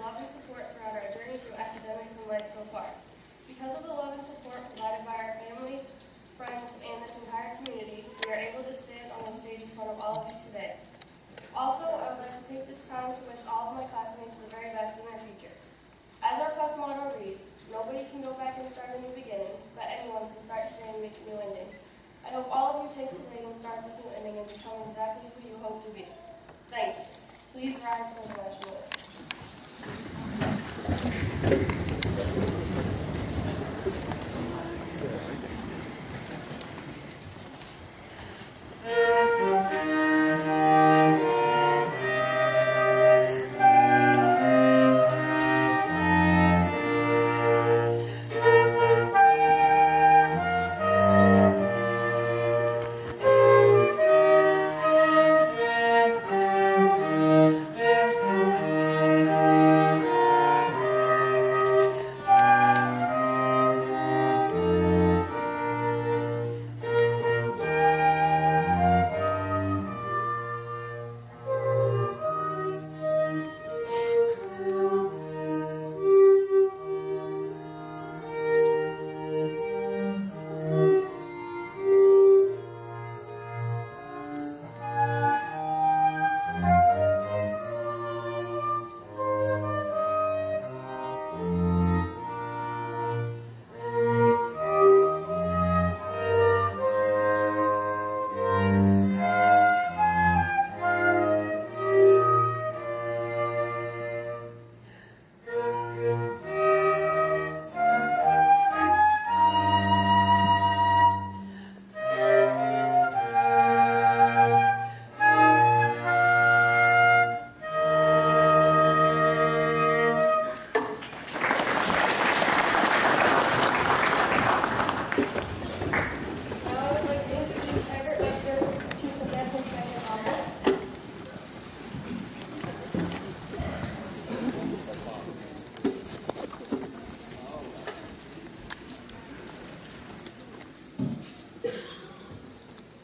love and support throughout our journey through academics and life so far. Because of the love and support provided by our family, friends, and this entire community, we are able to stand on the stage in front of all of you today. Also, I would like to take this time to wish all of my classmates the very best in their future. As our class motto reads, nobody can go back and start a new beginning, but anyone can start today and make a new ending. I hope all of you take today and start this new ending and become exactly who you hope to be. Thank you. Please rise for the national anthem.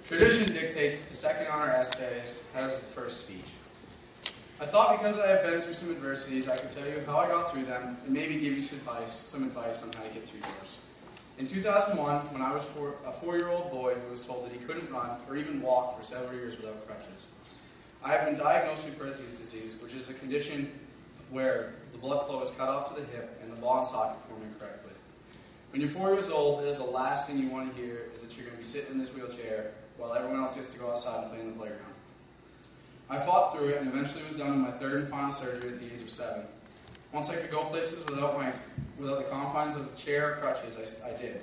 Tradition dictates that the second honor essayist has the first speech. I thought because I have been through some adversities, I could tell you how I got through them and maybe give you some advice on how to get through yours. In 2001, when I was a 4-year-old boy who was told that he couldn't run or even walk for several years without crutches, I have been diagnosed with Perthes disease, which is a condition where the blood flow is cut off to the hip and the ball and socket form incorrectly. When you're 4 years old, that is the last thing you want to hear is that you're going to be sitting in this wheelchair while everyone else gets to go outside and play in the playground. I fought through it and eventually was done with my third and final surgery at the age of 7. Once I could go places without the confines of a chair or crutches, I did.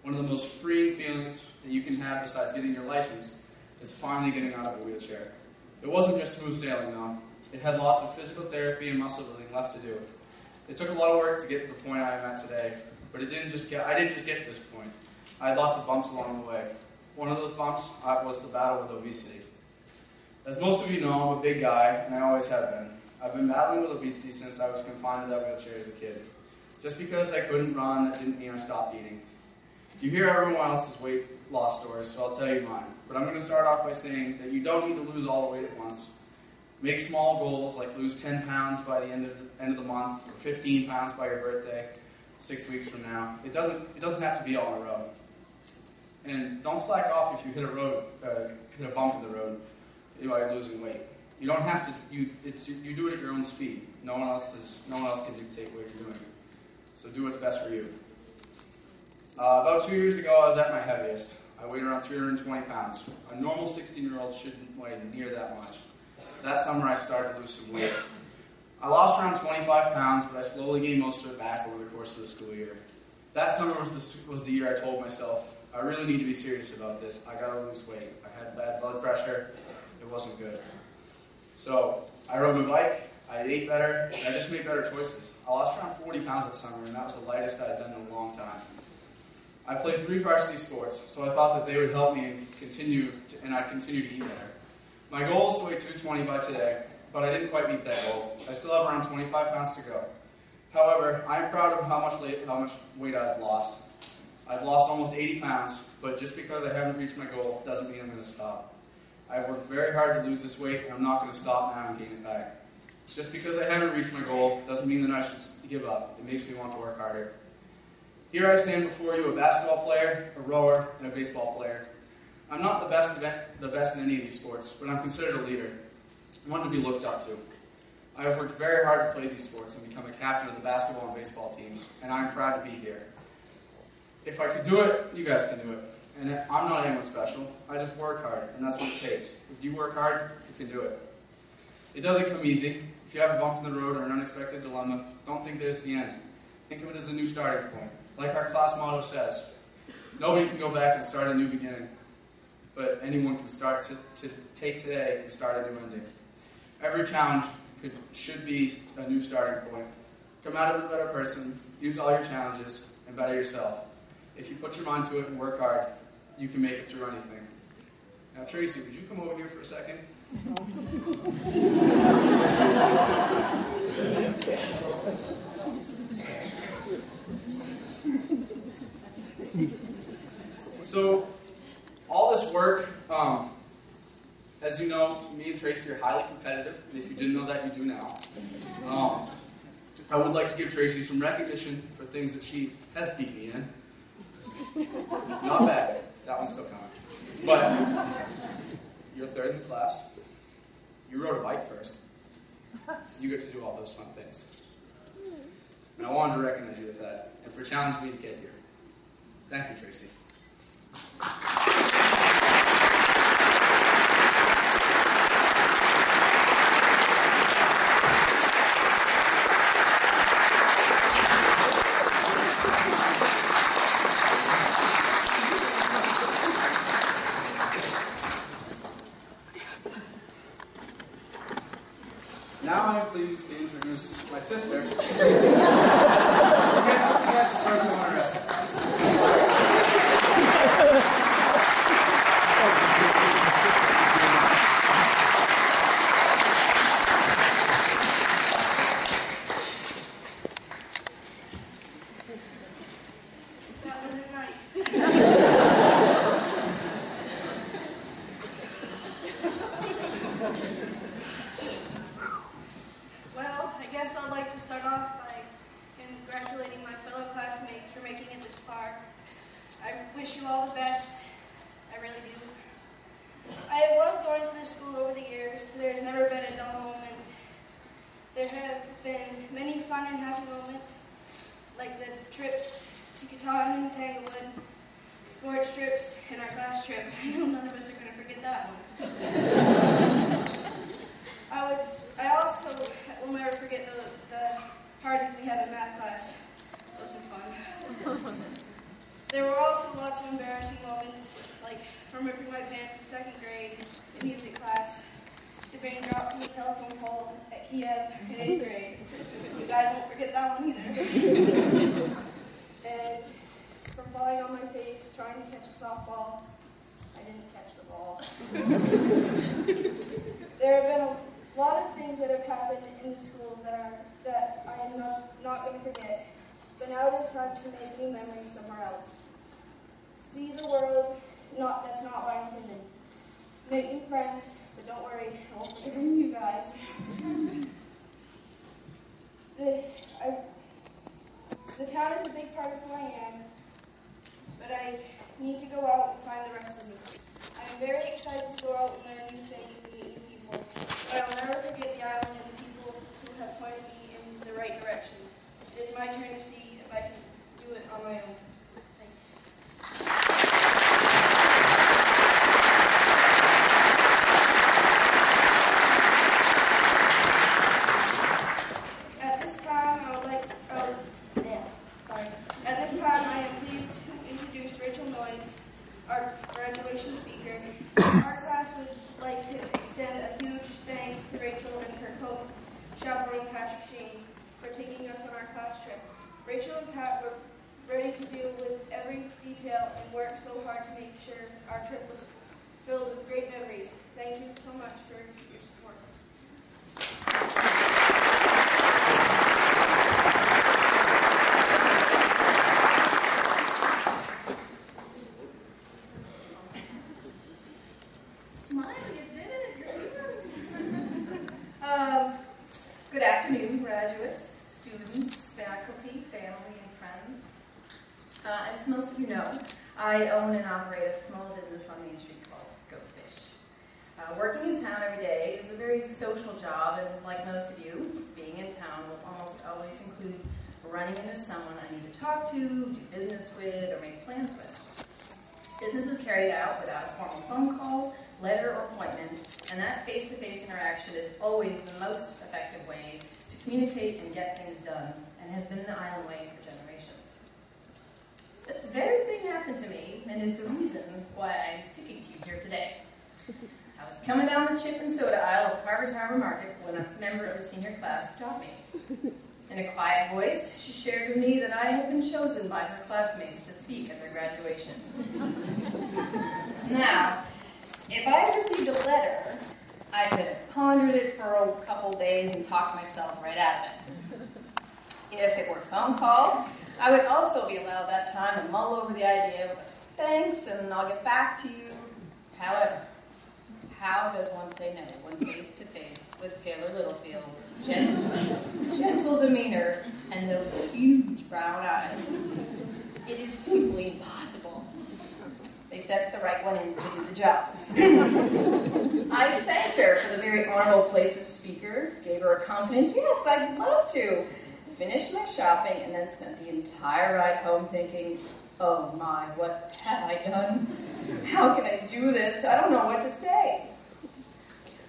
One of the most freeing feelings that you can have besides getting your license is finally getting out of a wheelchair. It wasn't just smooth sailing though. It had lots of physical therapy and muscle building left to do. It took a lot of work to get to the point I am at today, but I didn't just get to this point. I had lots of bumps along the way. One of those bumps was the battle with obesity. As most of you know, I'm a big guy, and I always have been. I've been battling with obesity since I was confined to that wheelchair as a kid. Just because I couldn't run, that didn't mean I stopped eating. You hear everyone else's weight loss stories, so I'll tell you mine. But I'm going to start off by saying that you don't need to lose all the weight at once. Make small goals, like lose 10 pounds by the end of the month, or 15 pounds by your birthday, 6 weeks from now. It doesn't have to be all in a row. And don't slack off if you hit a bump in the road by losing weight. You don't have to. You do it at your own speed. No one else can dictate what you're doing. So do what's best for you. About 2 years ago, I was at my heaviest. I weighed around 320 pounds. A normal 16-year-old shouldn't weigh near that much. That summer, I started to lose some weight. I lost around 25 pounds, but I slowly gained most of it back over the course of the school year. That summer was the year I told myself, I really need to be serious about this. I gotta lose weight. I had bad blood pressure. It wasn't good. So I rode my bike, I ate better, and I just made better choices. I lost around 40 pounds that summer, and that was the lightest I had done in a long time. I played 3 varsity sports, so I thought that they would help me and I'd continue to eat better. My goal is to weigh 220 by today, but I didn't quite meet that goal. I still have around 25 pounds to go. However, I'm proud of how much weight I've lost. I've lost almost 80 pounds, but just because I haven't reached my goal doesn't mean I'm going to stop. I've worked very hard to lose this weight, and I'm not going to stop now and gain it back. Just because I haven't reached my goal doesn't mean that I should give up. It makes me want to work harder. Here I stand before you, a basketball player, a rower, and a baseball player. I'm not the best in any of these sports, but I'm considered a leader, one to be looked up to. I have worked very hard to play these sports and become a captain of the basketball and baseball teams, and I'm proud to be here. If I could do it, you guys can do it. And I'm not anyone special. I just work hard, and that's what it takes. If you work hard, you can do it. It doesn't come easy. If you have a bump in the road or an unexpected dilemma, don't think there's the end. Think of it as a new starting point. Like our class motto says, nobody can go back and start a new beginning, but anyone can start to take today and start a new ending. Every challenge should be a new starting point. Come out of it a better person, use all your challenges, and better yourself. If you put your mind to it and work hard, you can make it through anything. Now, Tracy, would you come over here for a second? So, all this work, as you know, me and Tracy are highly competitive, and if you didn't know that, you do now. I would like to give Tracy some recognition for things that she has beat me in. Not bad. That one's still coming. But you're third in the class. You rode a bike first. You get to do all those fun things. And I wanted to recognize you with that, and for challenging me to get here. Thank you, Tracy. Now I am pleased to introduce my sister. Yes, first one arrested. That wasn't nice. Well, I guess I'd like to start off by congratulating my fellow classmates for making it this far. I wish you all the best. I really do. I have loved going to this school over the years. There's never been a dull moment. There have been many fun and happy moments, like the trips to Catan and Tanglewood, sports trips, and our class trip. I know none of us are going to forget that one. I also will never forget the parties we had in math class. Those were fun. There were also lots of embarrassing moments, like from ripping my pants in second grade in music class, to being dropped from the telephone pole at Kiev in 8th grade. You guys won't forget that one either. And from falling on my face trying to catch a softball. I didn't catch the ball. There have been a lot of things that have happened in the school that I am not going to forget. But now it is time to make new memories somewhere else. See the world that's not what I'm intended. Make new friends, but don't worry, I won't forget you guys. The town is a big part of who I am, but I need to go out and find the rest of me. I am very excited to go out and learn new things and meet new people, but I will never forget the island and the people who have pointed me in the right direction. It is my turn to see if I can do it on my own. Thanks. At this time, I am pleased to introduce Rachel Noyes, our graduation speaker. Our class would like to extend a huge thanks to Rachel and her co-chaperone Patrick Shane for taking us on our class trip. Rachel and Pat were ready to deal with every detail and worked so hard to make sure our trip was filled with great memories. Thank you so much for your support. I own and operate a small business on Main Street called Go Fish. Working in town every day is a very social job, and like most of you, being in town will almost always include running into someone I need to talk to, do business with, or make plans with. Business is carried out without a formal phone call, letter, or appointment, and that face-to-face interaction is always the most effective way to communicate and get things done, and has been the island way for generations. This very thing happened to me, and is the reason why I'm speaking to you here today. I was coming down the chip and soda aisle of Carver's Harbor Market when a member of the senior class stopped me. In a quiet voice, she shared with me that I had been chosen by her classmates to speak at their graduation. Now, if I had received a letter, I could have pondered it for a couple days and talked myself right out of it. If it were a phone call, I would also be allowed that time to mull over the idea of thanks and I'll get back to you. However, how does one say no when face-to-face with Taylor Littlefield's gentle demeanor and those huge brown eyes? It is simply impossible. They sent the right one in to do the job. I thanked her for the very honorable places speaker, gave her a confident, yes, I'd love to. Finished my shopping and then spent the entire ride home thinking, oh my, what have I done? How can I do this? I don't know what to say.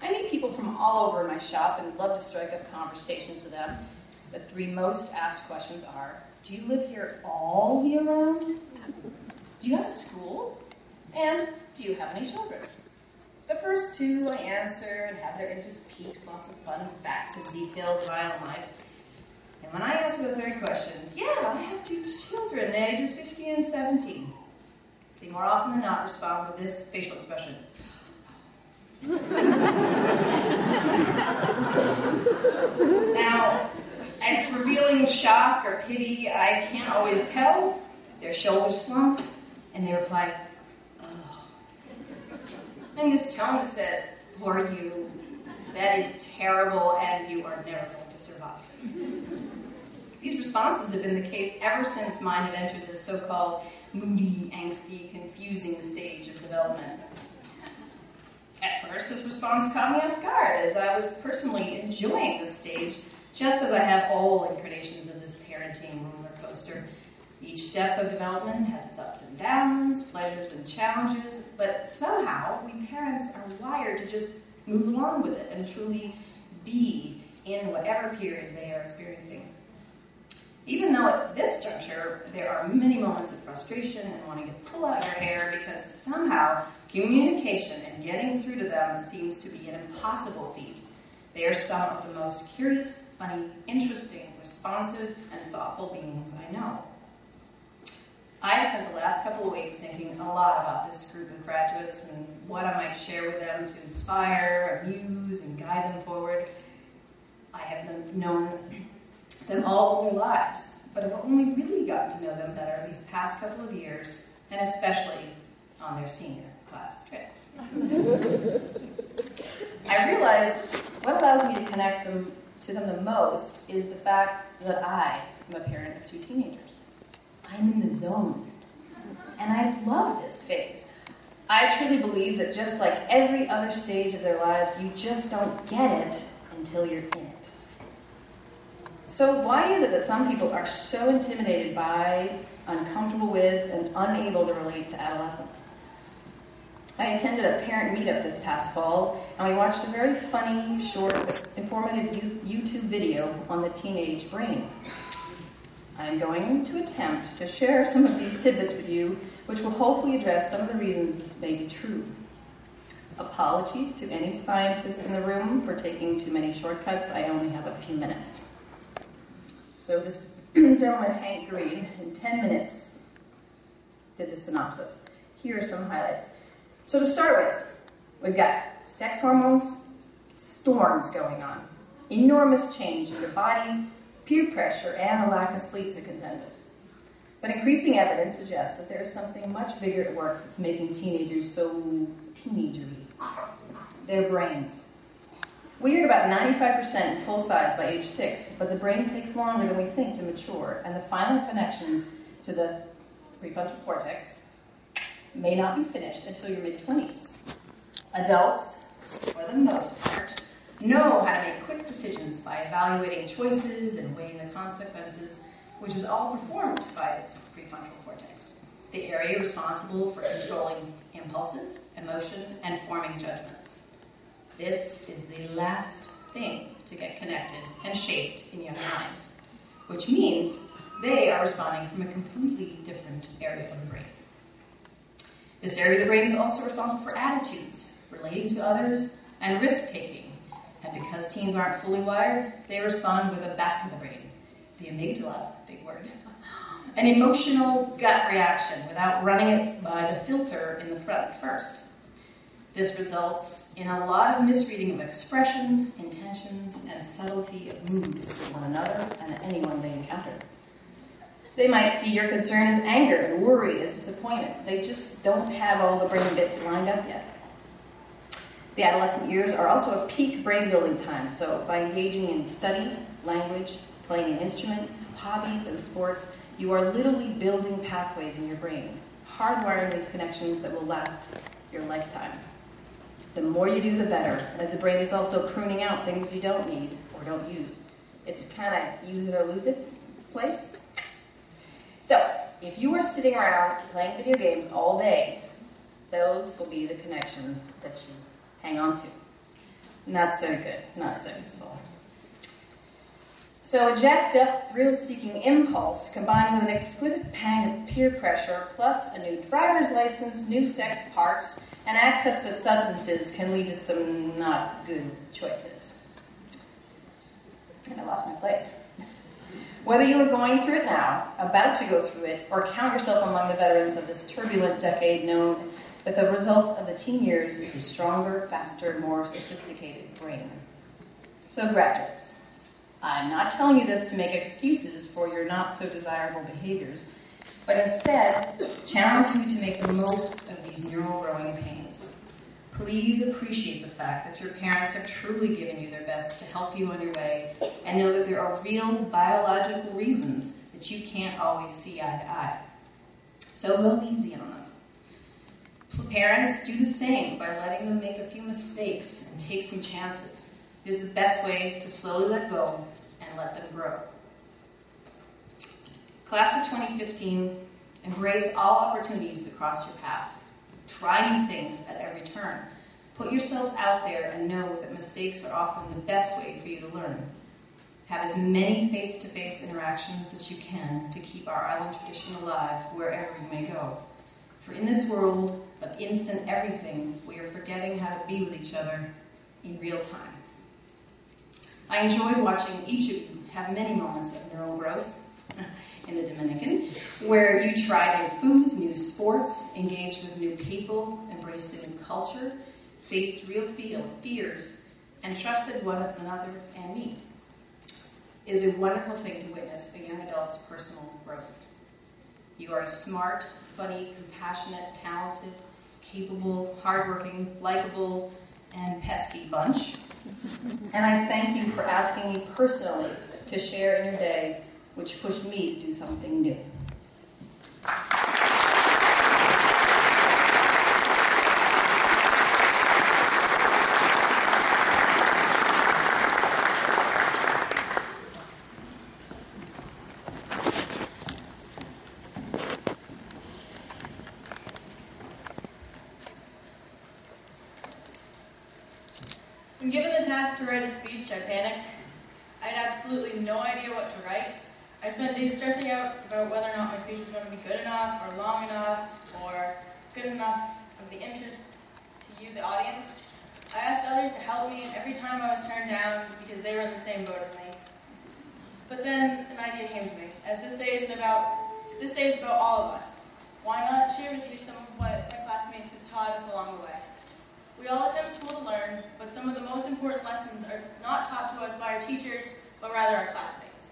I meet people from all over my shop and love to strike up conversations with them. The three most asked questions are, do you live here all year round? Do you have a school? And do you have any children? The first two I answer and have their interest piqued, lots of fun facts and details of island life. And when I answer the third question, yeah, I have two children, ages 15 and 17. They more often than not respond with this facial expression. Now, as revealing shock or pity, I can't always tell. Their shoulders slump, and they reply, oh. In this tone that says, poor you, that is terrible, and you are never going to survive. These responses have been the case ever since mine have entered this so-called moody, angsty, confusing stage of development. At first, this response caught me off guard, as I was personally enjoying this stage, just as I have all incarnations of this parenting roller coaster. Each step of development has its ups and downs, pleasures and challenges, but somehow we parents are wired to just move along with it and truly be in whatever period they are experiencing. Even though at this juncture, there are many moments of frustration and wanting to pull out your hair because somehow communication and getting through to them seems to be an impossible feat. They are some of the most curious, funny, interesting, responsive, and thoughtful beings I know. I have spent the last couple of weeks thinking a lot about this group of graduates and what I might share with them to inspire, amuse, and guide them forward. I have known them all their lives, but have only really gotten to know them better these past couple of years, and especially on their senior class trip. I realize what allows me to connect to them the most is the fact that I am a parent of two teenagers. I'm in the zone, and I love this phase. I truly believe that just like every other stage of their lives, you just don't get it until you're in it. So why is it that some people are so intimidated by, uncomfortable with, and unable to relate to adolescence? I attended a parent meetup this past fall, and we watched a very funny, short, informative YouTube video on the teenage brain. I am going to attempt to share some of these tidbits with you, which will hopefully address some of the reasons this may be true. Apologies to any scientists in the room for taking too many shortcuts. I only have a few minutes. So this gentleman, Hank Green, in 10 minutes did the synopsis. Here are some highlights. So to start with, we've got sex hormones, storms going on, enormous change in your bodies, peer pressure, and a lack of sleep to contend with. But increasing evidence suggests that there is something much bigger at work that's making teenagers so teenagery. Their brains. We are about 95% full size by age 6, but the brain takes longer than we think to mature, and the final connections to the prefrontal cortex, may not be finished until your mid-20s. Adults, for the most part, know how to make quick decisions by evaluating choices and weighing the consequences, which is all performed by this prefrontal cortex, the area responsible for controlling impulses, emotion, and forming judgments. This is the last thing to get connected and shaped in young minds, which means they are responding from a completely different area of the brain. This area of the brain is also responsible for attitudes, relating to others, and risk-taking. And because teens aren't fully wired, they respond with the back of the brain, the amygdala, big word, an emotional gut reaction without running it by the filter in the front first. This results in a lot of misreading of expressions, intentions, and subtlety of mood with one another and anyone they encounter. They might see your concern as anger and worry as disappointment. They just don't have all the brain bits lined up yet. The adolescent years are also a peak brain building time, so by engaging in studies, language, playing an instrument, hobbies, and sports, you are literally building pathways in your brain, hardwiring these connections that will last your lifetime. The more you do, the better, as the brain is also pruning out things you don't need or don't use. It's kind of use it or lose it place. So, if you are sitting around playing video games all day, those will be the connections that you hang on to. Not so good, not so useful. So a jacked up, thrill-seeking impulse combined with an exquisite pang of peer pressure plus a new driver's license, new sex parts, and access to substances can lead to some not good choices. And I lost my place. Whether you are going through it now, about to go through it, or count yourself among the veterans of this turbulent decade, know that the result of the teen years is a stronger, faster, more sophisticated brain. So graduates, I'm not telling you this to make excuses for your not so desirable behaviors, but instead challenge you to make the most of these neural growing pains. Please appreciate the fact that your parents have truly given you their best to help you on your way, and know that there are real biological reasons that you can't always see eye to eye. So go easy on them. Parents, do the same by letting them make a few mistakes and take some chances. It is the best way to slowly let go and let them grow. Class of 2015, embrace all opportunities that cross your path. Try new things at every turn. Put yourselves out there and know that mistakes are often the best way for you to learn. Have as many face-to-face interactions as you can to keep our island tradition alive wherever you may go. For in this world of instant everything, we are forgetting how to be with each other in real time. I enjoy watching each of you have many moments of neural growth in the Dominican, where you tried new foods, new sports, engaged with new people, embraced a new culture, faced real fears, and trusted one another and me. It is a wonderful thing to witness a young adult's personal growth. You are a smart, funny, compassionate, talented, capable, hardworking, likable, and pesky bunch. And I thank you for asking me personally to share in your day, which pushed me to do something new. When given the task to write a speech, I panicked. I had absolutely no idea what to write. I spent days stressing out about whether or not my speech was going to be good enough, or long enough, or good enough of the interest to you, the audience. I asked others to help me, and every time I was turned down because they were in the same boat as me. But then an idea came to me, as this day is about all of us. Why not share with you some of what my classmates have taught us along the way? We all attend school to learn, but some of the most important lessons are not taught to us by our teachers, but rather our classmates.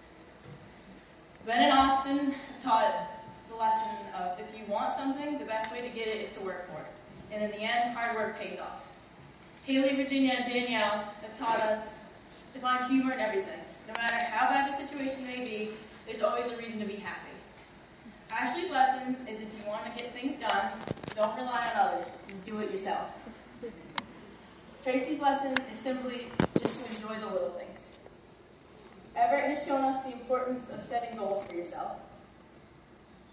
Ben and Austin have taught the lesson of if you want something, the best way to get it is to work for it. And in the end, hard work pays off. Haley, Virginia, and Danielle have taught us to find humor in everything. No matter how bad the situation may be, there's always a reason to be happy. Ashley's lesson is if you want to get things done, Don't rely on others. Just do it yourself. Tracy's lesson is simply just to enjoy the little things. Everett has shown us the importance of setting goals for yourself.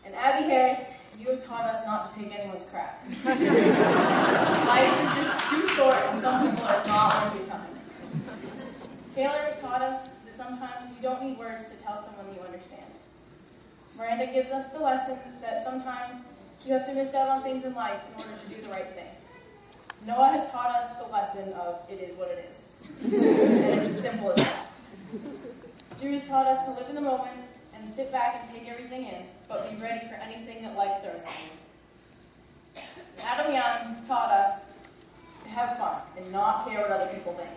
And Abby Harris, you have taught us not to take anyone's crap. Life is just too short and some people are not worth your time. Taylor has taught us that sometimes you don't need words to tell someone you understand. Miranda gives us the lesson that sometimes you have to miss out on things in life in order to do the right thing. Noah has taught us the lesson of it is what it is. And it's as simple as that. Drew has taught us to live in the moment and sit back and take everything in, but be ready for anything that life throws at you. Adam Young has taught us to have fun and not care what other people think.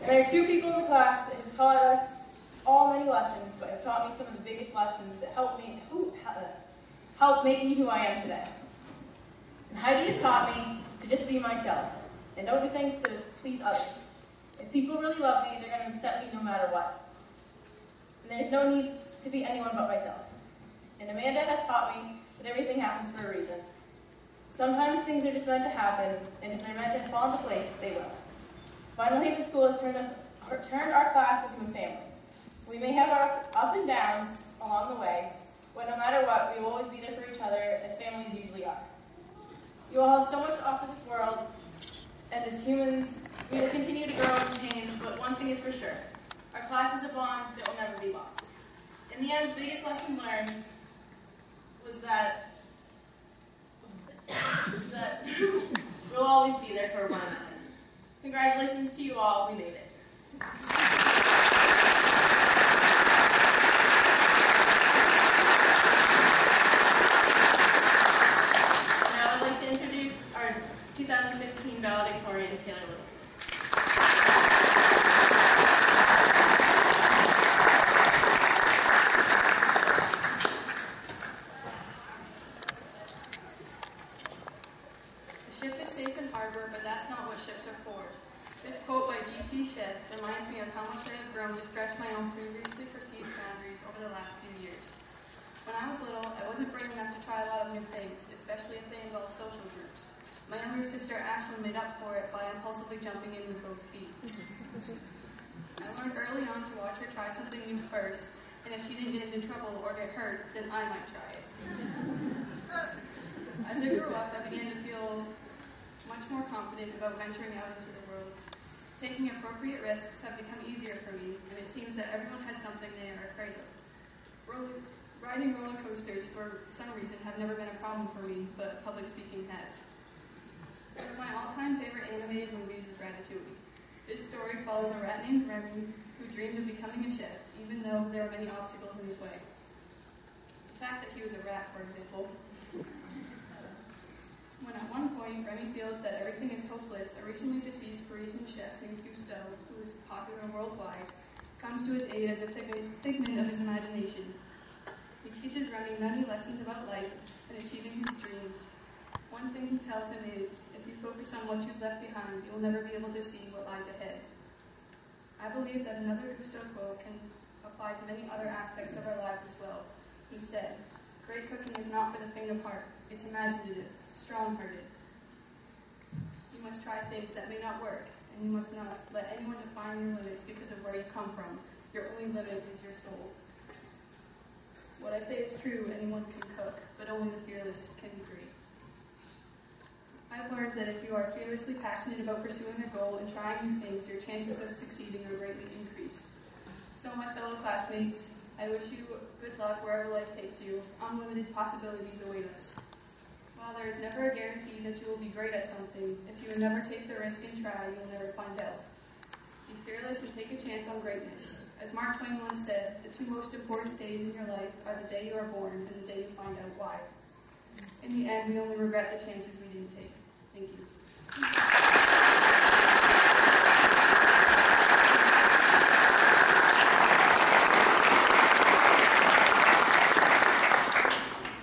And there are two people in the class that have taught us all many lessons, but have taught me some of the biggest lessons that help make me who I am today. And Heidi has taught me to just be myself and don't do things to please others. If people really love me, they're going to accept me no matter what. And there's no need to be anyone but myself. And Amanda has taught me that everything happens for a reason. Sometimes things are just meant to happen, and if they're meant to fall into place, they will. Vinalhaven School has turned our class into a family. We may have our ups and downs along the way, but no matter what, we will always be there for each other, as families usually are. You all have so much to offer this world, and as humans, we will continue to grow and change, but one thing is for sure. Our class is a bond that will never be lost. In the end, the biggest lesson learned was that we'll always be there for one another. Congratulations to you all, we made it. Now I'd like to introduce our 2015 valedictorian, Taylor Little. To stretch my own previously perceived boundaries over the last few years. When I was little, I wasn't brave enough to try a lot of new things, especially if they involved social groups. My younger sister actually made up for it by impulsively jumping in with both feet. I learned early on to watch her try something new first, and if she didn't get into trouble or get hurt, then I might try it. As I grew up, I began to feel much more confident about venturing out into the world. Taking appropriate risks have become easier for me, and it seems that everyone has something they are afraid of. Riding roller coasters, for some reason, have never been a problem for me, but public speaking has. One of my all-time favorite animated movies is Ratatouille. This story follows a rat named Remy who dreamed of becoming a chef, even though there are many obstacles in his way. The fact that he was a rat, for example. When at one point Remy feels that everything is hopeless, a recently deceased Parisian chef named Cousteau, who is popular worldwide, comes to his aid as a figment of his imagination. He teaches Remy many lessons about life and achieving his dreams. One thing he tells him is, if you focus on what you've left behind, you will never be able to see what lies ahead. I believe that another Cousteau quote can apply to many other aspects of our lives as well. He said, "Great cooking is not for the faint of heart. It's imaginative, strong-hearted. You must try things that may not work, and you must not let anyone define your limits because of where you come from. Your only limit is your soul." What I say is true, anyone can cook, but only the fearless can be great. I've learned that if you are fearlessly passionate about pursuing a goal and trying new things, your chances of succeeding are greatly increased. So my fellow classmates, I wish you good luck wherever life takes you. Unlimited possibilities await us. While there is never a guarantee that you will be great at something, if you never take the risk and try, you will never find out. Be fearless and take a chance on greatness. As Mark Twain once said, the two most important days in your life are the day you are born and the day you find out why. In the end, we only regret the chances we didn't take. Thank you.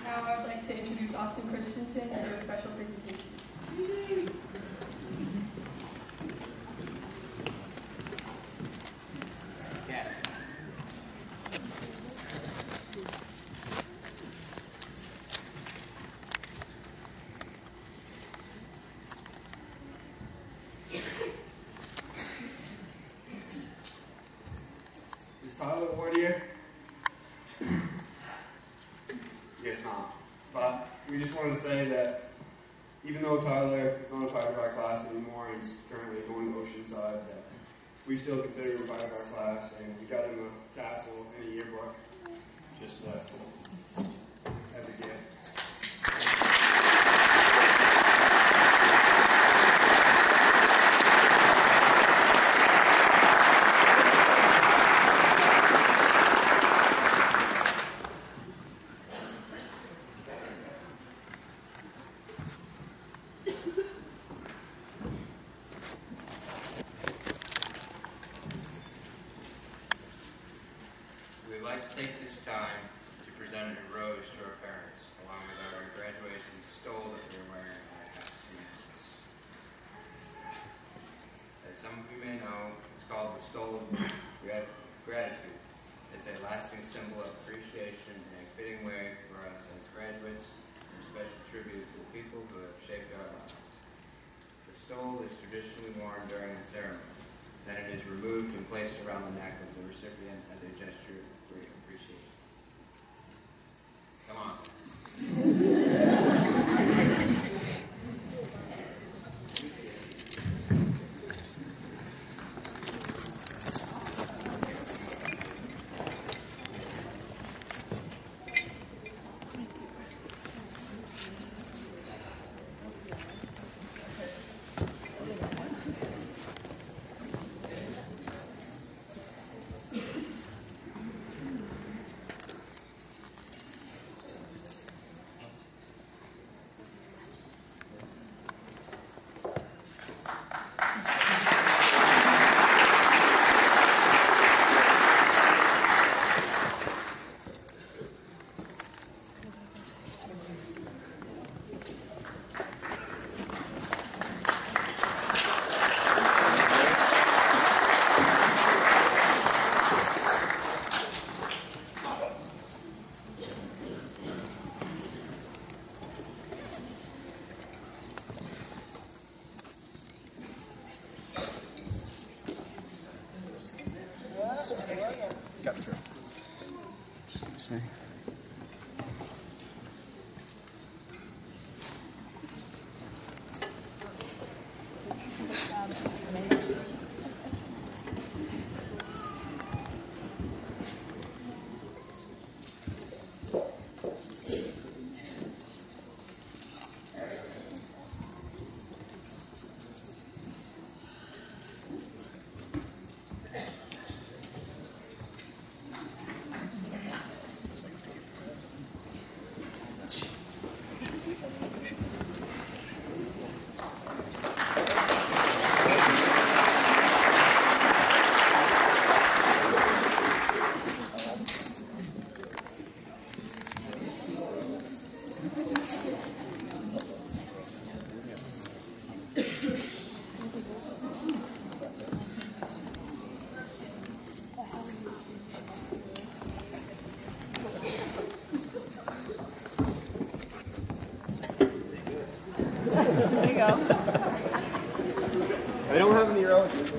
Now I would like to introduce Austin Christensen to do a special presentation. board here? You guess not. But we just wanted to say that even though Tyler is not a part of our class anymore, he's currently going to Oceanside, that we still consider him part of our class, and we got him a tassel and a yearbook just as a gift. We'd like to take this time to present a rose to our parents, along with our graduation stole that we're wearing on our hats. As some of you may know, it's called the stole of gratitude. It's a lasting symbol of appreciation and a fitting way for us as graduates and a special tribute to the people who have shaped our lives. The stole is traditionally worn during the ceremony. Then it is removed and placed around the neck of the recipient as a gesture of great appreciation. Come on. Got through. See. There you go. I don't have any relatives.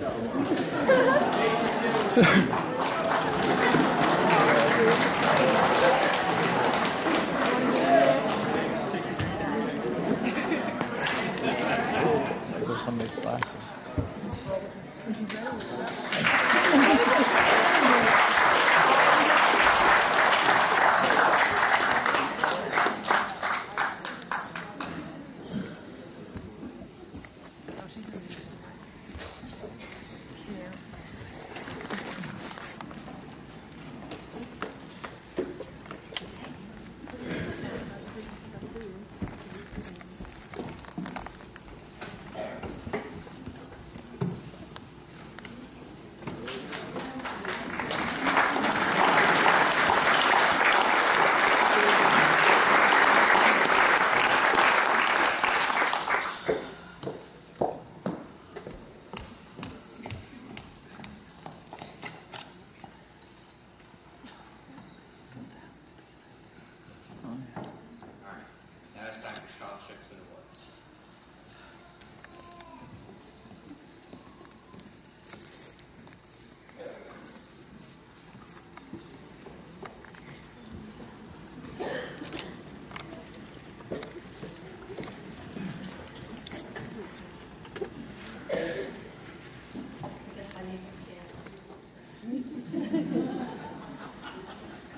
There's somebody's glasses.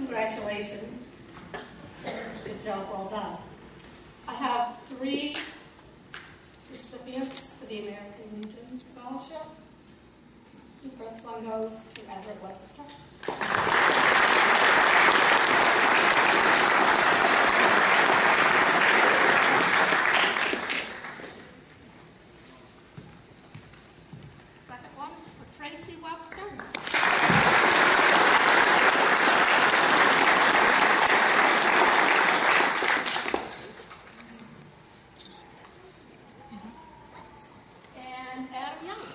Congratulations. Good job, well done. I have 3 recipients for the American Legion Scholarship. The first one goes to Everett Webster. Second one is for Tracy Webster. And Adam Young.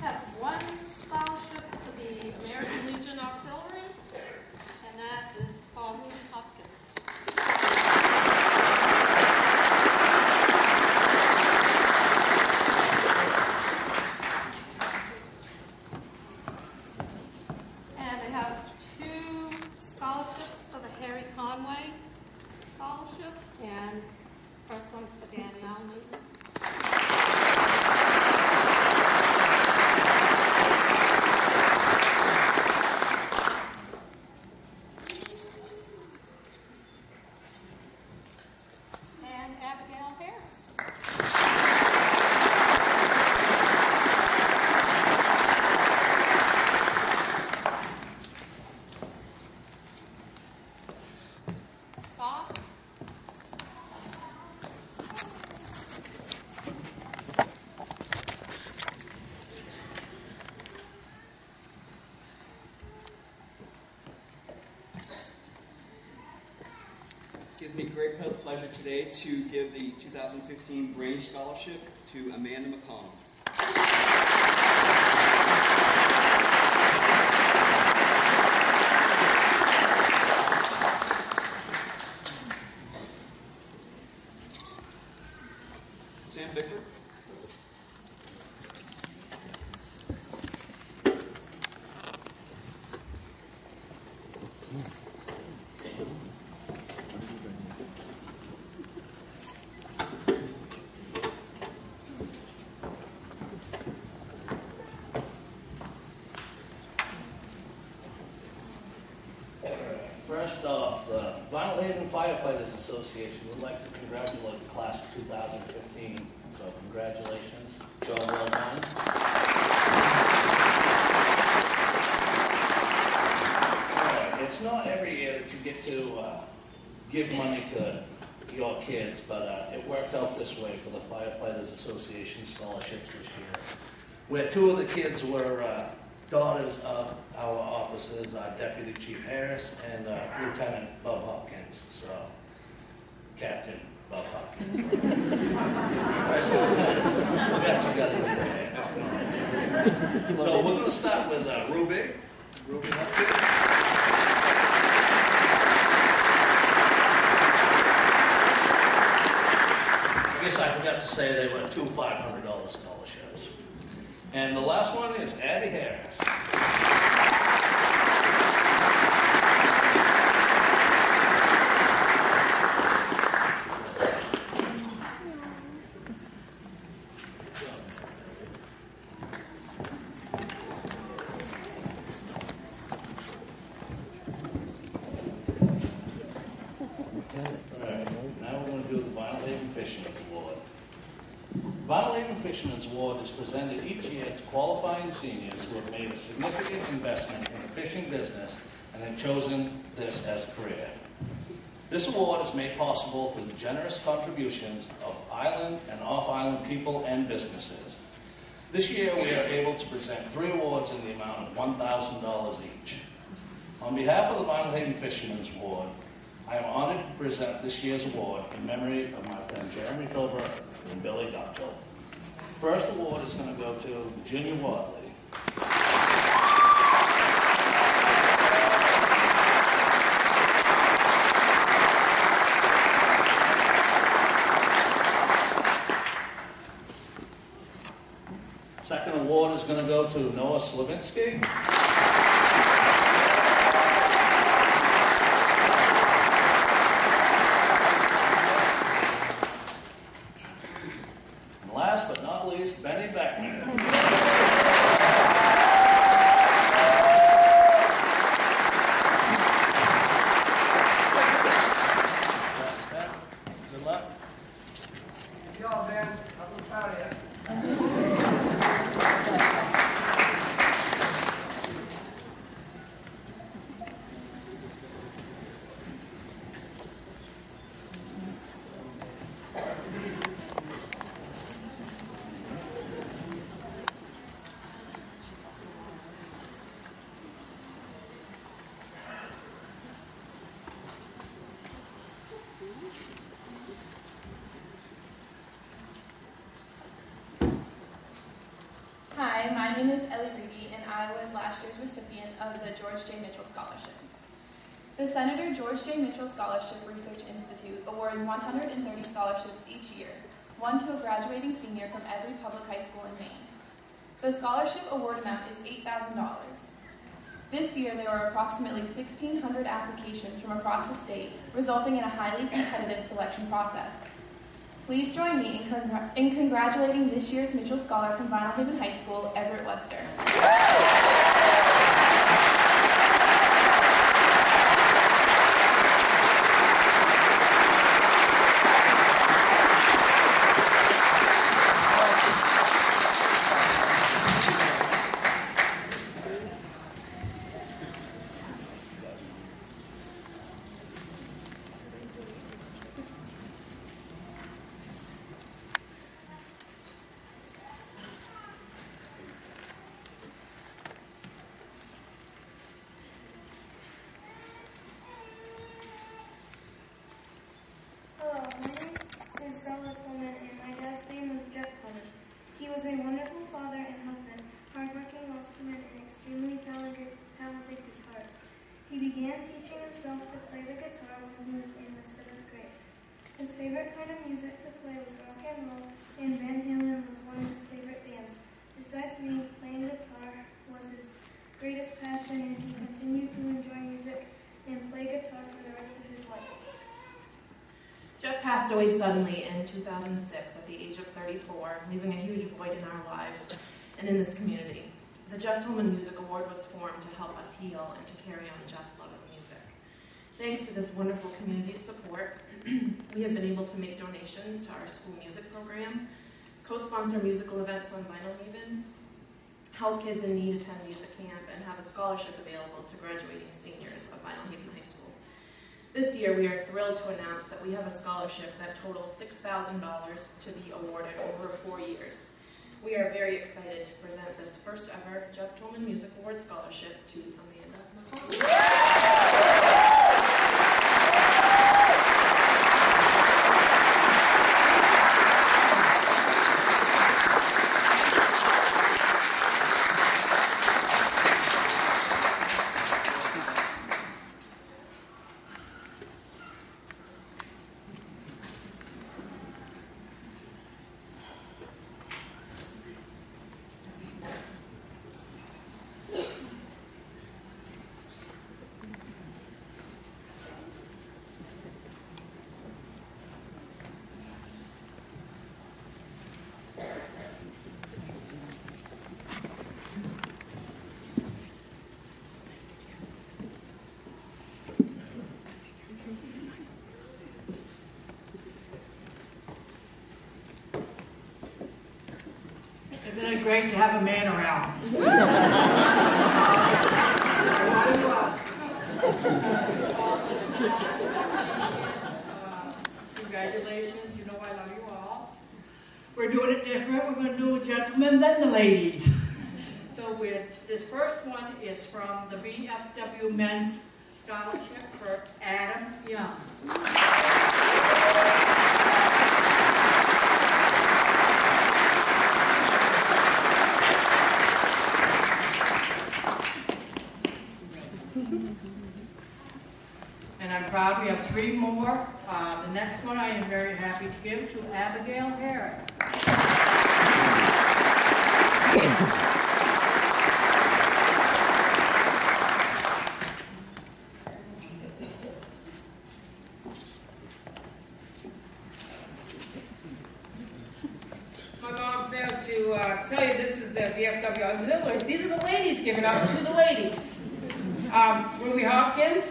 Have one scholarship for the American Legion Auxiliary, and that is for Willie Hopkins. And I have 2 scholarships for the Harry Conway Scholarship, and first one's for Danielle Newton. And Abigail Harris. Scott. It gives me great pleasure today to give the 2015 Brain Scholarship to Amanda McConnell. Sam Bickford. First off, the Vinalhaven Firefighters Association would like to congratulate the class of 2015. So congratulations. Job well done. It's not every year that you get to give money to your kids, but it worked out this way for the Firefighters Association scholarships this year, where 2 of the kids were daughters of our officers, Deputy Chief Harris and Lieutenant Bob Hopkins. So, Captain Bob Hopkins. So we're going to start with Ruby. Ruby Hopkins. I guess I forgot to say they were 2 $500 scholarships. And the last one is Abby Harris. Vinalhaven Fisherman's Award is presented each year to qualifying seniors who have made a significant investment in the fishing business and have chosen this as a career. This award is made possible through the generous contributions of island and off-island people and businesses. This year we are able to present 3 awards in the amount of $1,000 each. On behalf of the Vinalhaven Fisherman's Award, I am honored to present this year's award in memory of my friend Jeremy Filbert and Billy Doctor. First award is going to go to Virginia Wadley. Second award is going to go to Noah Slavinsky. name is Ellie Reedy, and I was last year's recipient of the George J. Mitchell Scholarship. The Senator George J. Mitchell Scholarship Research Institute awards 130 scholarships each year, one to a graduating senior from every public high school in Maine. The scholarship award amount is $8,000. This year, there were approximately 1,600 applications from across the state, resulting in a highly competitive selection process. Please join me in congratulating this year's Mitchell Scholar from Vinalhaven High School, Everett Webster. He was a wonderful father and husband, hardworking Welshman, and extremely talented guitarist. He began teaching himself to play the guitar when he was in the 7th grade. His favorite kind of music to play was rock and roll, and Van Halen was one of his favorite bands. Besides me, playing guitar was his greatest passion, and he continued to enjoy music and play guitar for the rest of his life. Jeff passed away suddenly in 2006 at the age of 34, leaving a huge void in our lives and in this community. The Jeff Tolman Music Award was formed to help us heal and to carry on Jeff's love of music. Thanks to this wonderful community support, we have been able to make donations to our school music program, co-sponsor musical events on Vinalhaven, help kids in need attend music camp, and have a scholarship available to graduating seniors of Vinalhaven High School. This year, we are thrilled to announce that we have a scholarship that totals $6,000 to be awarded over 4 years. We are very excited to present this first ever Jeff Tolman Music Award Scholarship to Amanda McCall. Isn't it great to have a man around? Congratulations, you know I love you all. We're doing it different. We're going to do a gentleman then the ladies. So this first one is from the VFW Men's Scholarship for Adam Young. And I'm proud we have 3 more. The next one I am very happy to give to Abigail Harris. My mom failed to tell you this is the VFW Auxiliary. These are the ladies giving up to the ladies. Ruby Hopkins.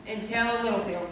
And Taylor Littlefield.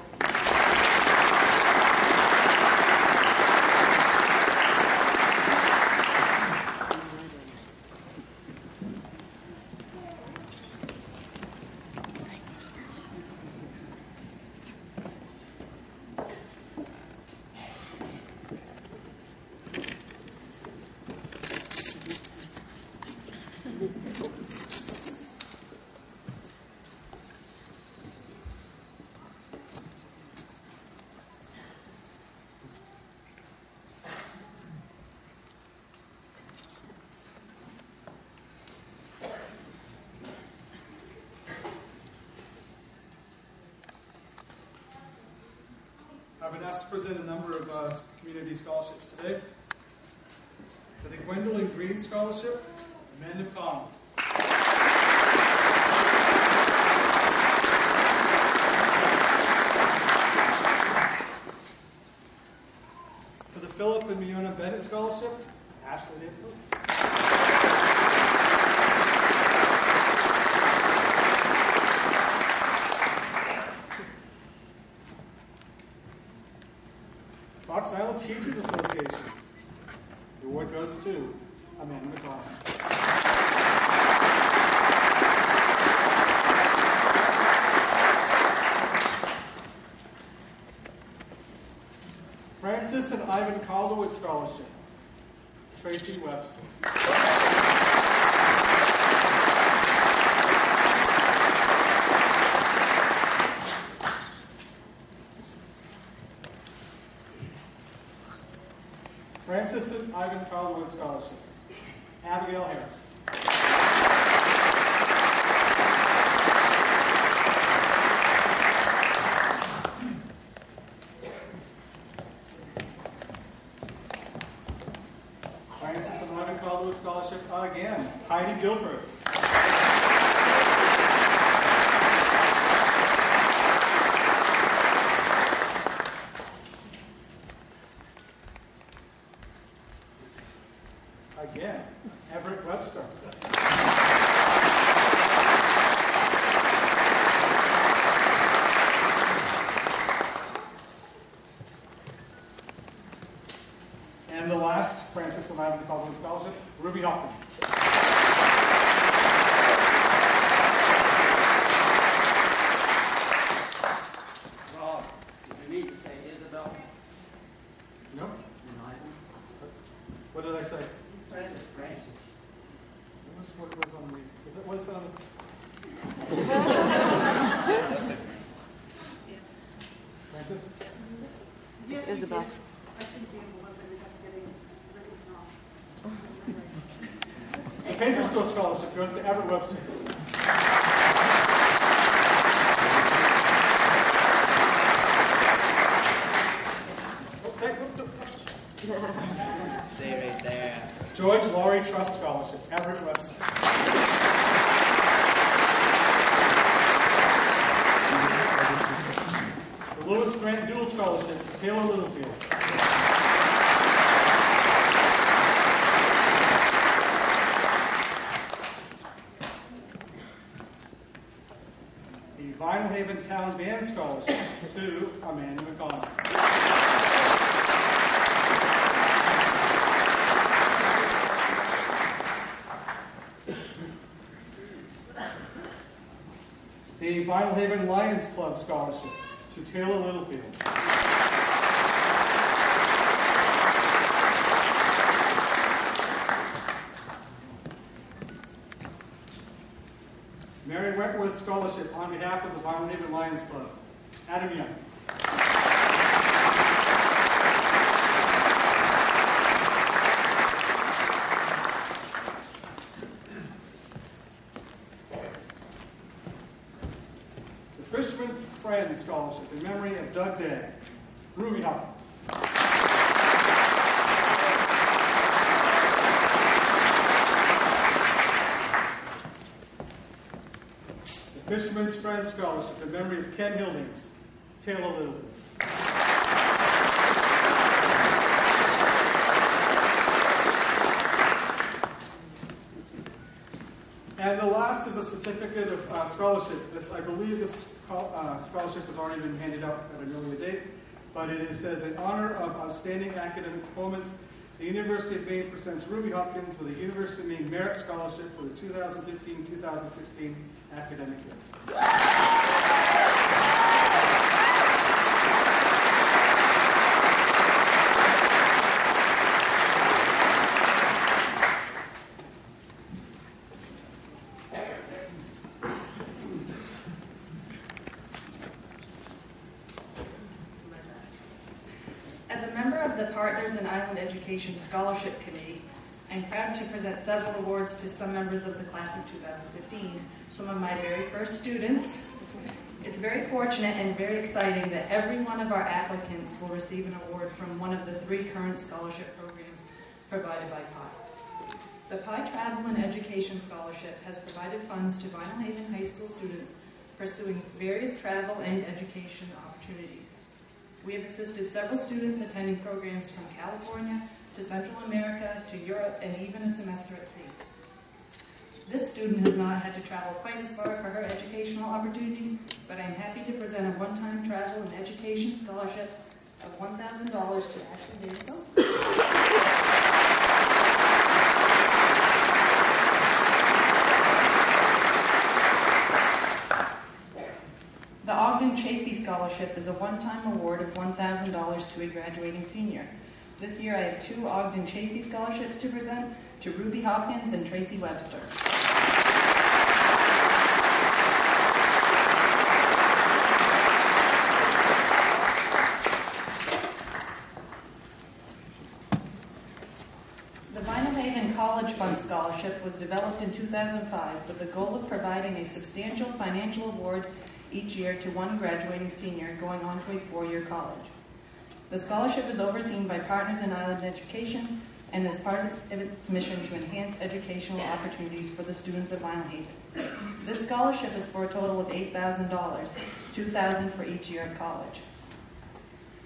present a number of community scholarships today. For the Gwendolyn Green Scholarship, Amanda Collins. For the Philip and Miona Bennett Scholarship, Ashley Dixon. Fox Island Teachers Association. The award goes to Amanda McCall. Francis and Ivan Calderwood Scholarship. Tracy Webster. Francis and Ivan Calderwood Scholarship. Abigail Harris. Francis and Ivan Calderwood Scholarship again. Heidi Guilford. Again, Everett Webster. And the last Francis and Ivan Calderwood Scholarship, Ruby Hopkins. Rob, you need to say Isabel. Nope. What did I say? Francis. What was on the? Is it what's on the? Francis. It's Isabel. The Paper School Scholarship goes to Everett Webster. Stay right there. George Laurie Trust Scholarship, Everett Webster. The Lewis Grant Dual Scholarship, Taylor Littlefield. The Vinalhaven Town Band Scholarship to Amanda McConnell. The Vinalhaven Lions Club Scholarship to Taylor Littlefield. Mary Wentworth Scholarship on behalf of the Vinalhaven Lions Club, Adam Young. Fishman Friend Scholarship in memory of Doug Day, Ruby Hopkins. The Fisherman's Friend Scholarship in memory of Ken Hildings, Taylor Littleton. And the last is a certificate of scholarship. I believe this scholarship has already been handed out at an earlier date, but it says, in honor of outstanding academic performance, the University of Maine presents Ruby Hopkins with a University of Maine Merit Scholarship for the 2015-2016 academic year. As a member of the Partners in Island Education Scholarship Committee, I'm proud to present several awards to some members of the class of 2015. Some of my very first students, It's very fortunate and very exciting that every one of our applicants will receive an award from one of the 3 current scholarship programs provided by PI. The PI Travel and Education Scholarship has provided funds to Vinalhaven High School students pursuing various travel and education opportunities. We have assisted several students attending programs from California to Central America to Europe and even a semester at sea. This student has not had to travel quite as far for her educational opportunity, but I am happy to present a one-time travel and education scholarship of $1,000 to Ashley Davis. The Ogden Chafee Scholarship is a one-time award of $1,000 to a graduating senior. This year I have 2 Ogden Chafee Scholarships to present to Ruby Hopkins and Tracy Webster. The Vinalhaven College Fund Scholarship was developed in 2005 with the goal of providing a substantial financial award each year to one graduating senior going on to a 4-year college. The scholarship is overseen by Partners in Island Education and is part of its mission to enhance educational opportunities for the students of Vinalhaven. This scholarship is for a total of $8,000, $2,000 for each year of college.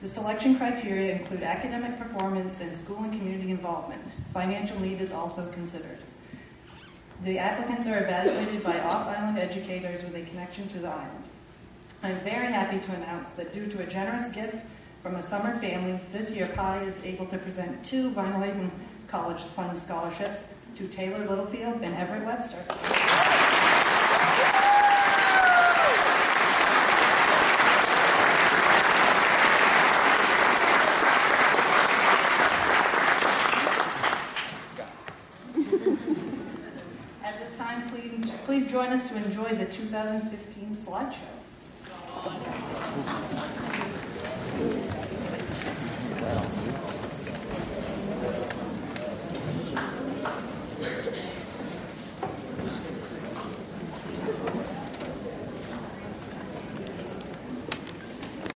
The selection criteria include academic performance and school and community involvement. Financial need is also considered. The applicants are evaluated by off-island educators with a connection to the island. I'm very happy to announce that due to a generous gift from a summer family, this year PI is able to present 2 Vinalhaven College Fund Scholarships to Taylor Littlefield and Everett Webster. At this time, please join us to enjoy the 2015 slideshow.